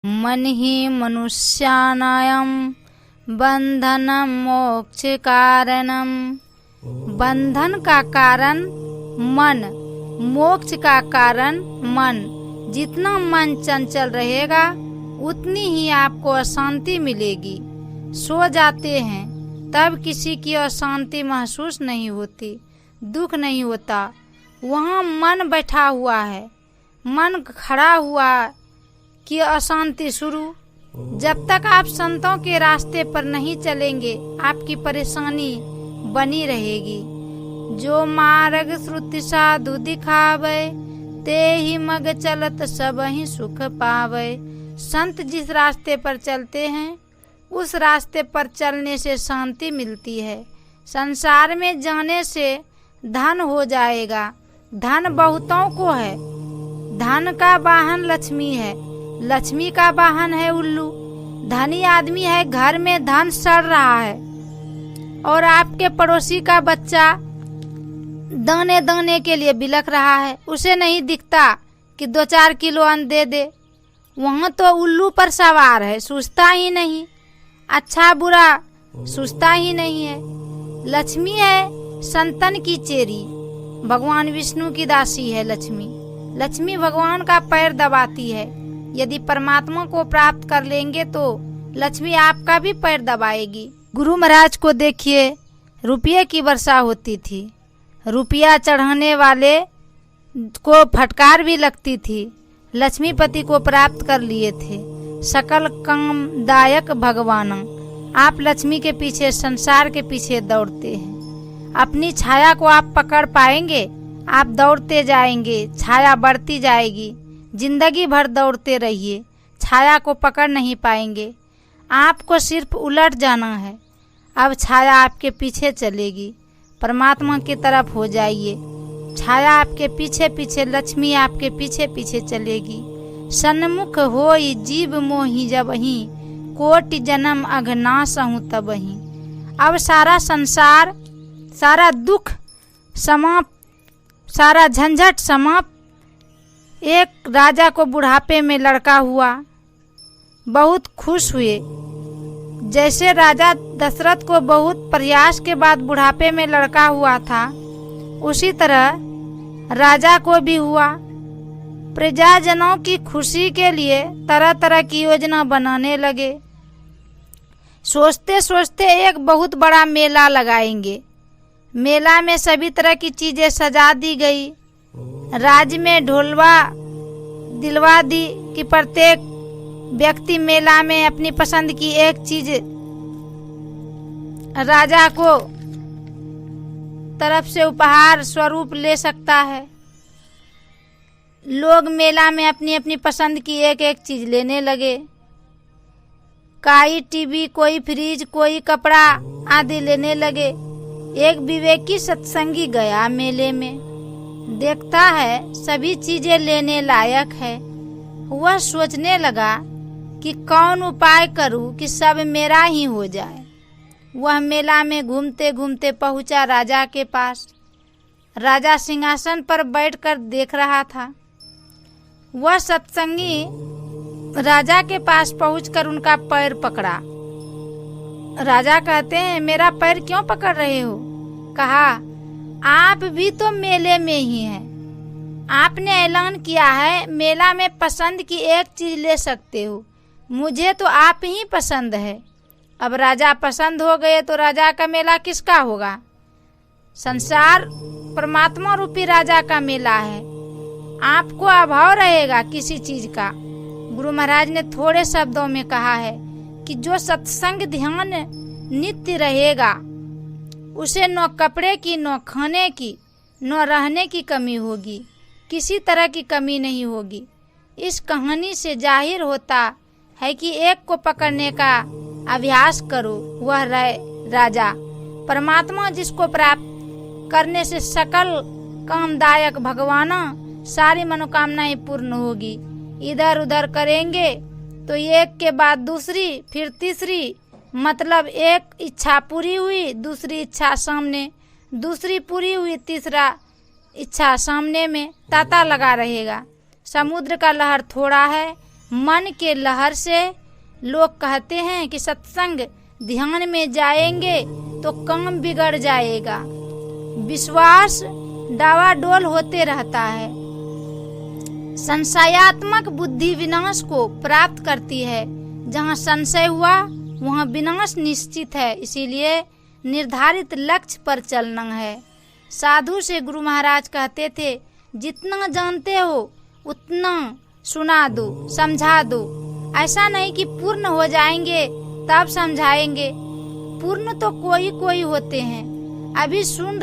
मन ही मनुष्यानां बंधनम मोक्ष कारणम। बंधन का कारण मन, मोक्ष का कारण मन। जितना मन चंचल रहेगा उतनी ही आपको अशांति मिलेगी। सो जाते हैं तब किसी की अशांति महसूस नहीं होती, दुख नहीं होता। वहाँ मन बैठा हुआ है, मन खड़ा हुआ कि अशांति शुरू। जब तक आप संतों के रास्ते पर नहीं चलेंगे आपकी परेशानी बनी रहेगी। जो मार्ग श्रुति साधु दिखावे, ते ही मग चलत सब ही सुख पावे। संत जिस रास्ते पर चलते हैं उस रास्ते पर चलने से शांति मिलती है। संसार में जाने से धन हो जाएगा, धन बहुतों को है। धन का वाहन लक्ष्मी है, लक्ष्मी का वाहन है उल्लू। धनी आदमी है, घर में धन सड़ रहा है और आपके पड़ोसी का बच्चा दाने दाने के लिए बिलख रहा है। उसे नहीं दिखता कि 2-4 किलो अन्न दे दे। वहाँ तो उल्लू पर सवार है, सोचता ही नहीं, अच्छा बुरा सोचता ही नहीं है। लक्ष्मी है संतन की चेरी, भगवान विष्णु की दासी है लक्ष्मी। लक्ष्मी भगवान का पैर दबाती है। यदि परमात्मा को प्राप्त कर लेंगे तो लक्ष्मी आपका भी पैर दबाएगी। गुरु महाराज को देखिए, रुपये की वर्षा होती थी, रुपया चढ़ाने वाले को फटकार भी लगती थी। लक्ष्मीपति को प्राप्त कर लिए थे। सकल कामदायक भगवान, आप लक्ष्मी के पीछे, संसार के पीछे दौड़ते हैं। अपनी छाया को आप पकड़ पाएंगे, आप दौड़ते जाएंगे, छाया बढ़ती जाएगी। जिंदगी भर दौड़ते रहिए, छाया को पकड़ नहीं पाएंगे। आपको सिर्फ उलट जाना है, अब छाया आपके पीछे चलेगी। परमात्मा की तरफ हो जाइए, छाया आपके पीछे पीछे, लक्ष्मी आपके पीछे पीछे चलेगी। सन्मुख होई जीव मोहि जबहि, कोटि जन्म अघनासहु तबहि। अब सारा संसार, सारा दुख समाप्त, सारा झंझट समाप्त। एक राजा को बुढ़ापे में लड़का हुआ, बहुत खुश हुए। जैसे राजा दशरथ को बहुत प्रयास के बाद बुढ़ापे में लड़का हुआ था, उसी तरह राजा को भी हुआ। प्रजाजनों की खुशी के लिए तरह तरह की योजना बनाने लगे। सोचते सोचते एक बहुत बड़ा मेला लगाएंगे। मेला में सभी तरह की चीजें सजा दी गई। राज्य में ढोलवा दिलवा दी कि प्रत्येक व्यक्ति मेला में अपनी पसंद की एक चीज राजा को तरफ से उपहार स्वरूप ले सकता है। लोग मेला में अपनी अपनी पसंद की एक एक चीज लेने लगे। कोई टीवी, कोई फ्रिज, कोई कपड़ा आदि लेने लगे। एक विवेकी सत्संगी गया मेले में, देखता है सभी चीजें लेने लायक है। वह सोचने लगा कि कौन उपाय करूं कि सब मेरा ही हो जाए। वह मेला में घूमते घूमते पहुंचा राजा के पास। राजा सिंहासन पर बैठकर देख रहा था। वह सत्संगी राजा के पास पहुंचकर उनका पैर पकड़ा। राजा कहते हैं, मेरा पैर क्यों पकड़ रहे हो? कहा, आप भी तो मेले में ही हैं। आपने ऐलान किया है मेला में पसंद की एक चीज ले सकते हो, मुझे तो आप ही पसंद है। अब राजा पसंद हो गए तो राजा का मेला किसका होगा? संसार परमात्मा रूपी राजा का मेला है। आपको अभाव रहेगा किसी चीज का। गुरु महाराज ने थोड़े शब्दों में कहा है कि जो सत्संग ध्यान नित्य रहेगा उसे न कपड़े की, न खाने की, न रहने की कमी होगी, किसी तरह की कमी नहीं होगी। इस कहानी से जाहिर होता है कि एक को पकड़ने का अभ्यास करो, वह राजा। परमात्मा जिसको प्राप्त करने से सकल कामदायक भगवाना सारी मनोकामनाएं पूर्ण होगी। इधर उधर करेंगे तो एक के बाद दूसरी, फिर तीसरी, मतलब एक इच्छा पूरी हुई, दूसरी इच्छा सामने, दूसरी पूरी हुई, तीसरा इच्छा सामने में तांता लगा रहेगा। समुद्र का लहर थोड़ा है, मन के लहर से लोग कहते हैं कि सत्संग ध्यान में जाएंगे तो काम बिगड़ जाएगा। विश्वास डावाडोल होते रहता है। संशयात्मक बुद्धि विनाश को प्राप्त करती है। जहाँ संशय हुआ वहाँ विनाश निश्चित है। इसीलिए निर्धारित लक्ष्य पर चलना है। साधु से गुरु महाराज कहते थे, जितना जानते हो उतना सुना दो, समझा दो। ऐसा नहीं कि पूर्ण हो जाएंगे तब समझाएंगे। पूर्ण तो कोई कोई होते हैं। अभी सुन